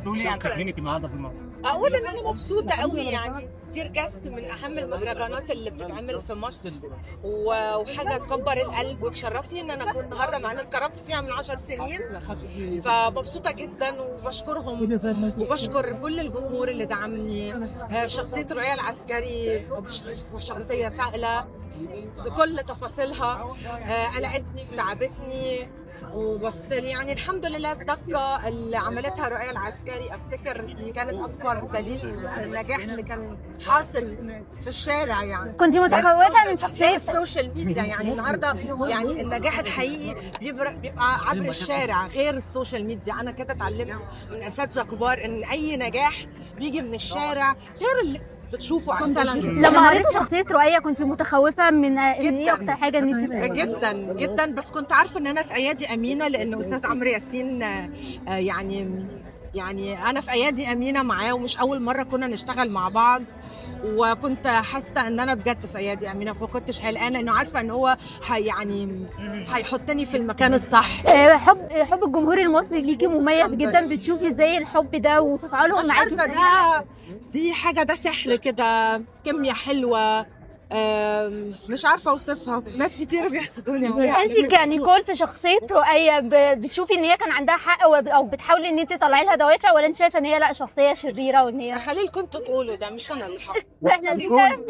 تقولي عن تكريمك النهارده في المسرح؟ اقول ان انا مبسوطه قوي، يعني دير جاست من اهم المهرجانات اللي بتتعمل في مصر، وحاجه تكبر القلب وتشرفني ان انا اكون النهارده، مع ان اتكرمت فيها من 10 سنين. فمبسوطه جدا وبشكرهم، وبشكر كل الجمهور اللي دعمني. شخصيه رؤية العسكري شخصيه سهله بكل تفاصيلها، قلقتني وتعبتني، وبس يعني الحمد لله الضجه اللي عملتها رؤية العسكري افتكر دي كانت اكبر دليل النجاح اللي كان حاصل في الشارع. يعني كنت متخوفه من شخصيه السوشيال ميديا، يعني النهارده يعني النجاح الحقيقي بيبقى عبر الشارع غير السوشيال ميديا. انا كده اتعلمت من اساتذه كبار ان اي نجاح بيجي من الشارع غير اللي بتشوفه على السلم. لما قريت شخصيه رؤية كنت متخوفه من ان هي اكتر حاجه جدا جدا، بس كنت عارفه ان انا في ايادي امينه، لان استاذ عمرو ياسين يعني انا في ايادي امينه معاه، ومش اول مره كنا نشتغل مع بعض، وكنت حاسه ان انا بجد في ايادي امينه، فما كنتش قلقانه، انه عارفه ان هو يعني هيحطني في المكان الصح. حب الجمهور المصري ليكي مميز جدا، بتشوفي ازاي الحب ده وتفاعلهم معاكي؟ عارفه دي حاجه، ده سحر كده، كيمياء حلوه، مش عارفه اوصفها، ناس كتير بيحسدوني عليها. انت كنيكول في شخصيه رؤية بتشوفي ان هي كان عندها حق، او بتحاولي ان انت تطلعي لها دوافع، ولا انت شايفه ان هي لا شخصيه شريره وان هي خليل كنتوا تقولوا ده، مش انا اللي احنا بنعرف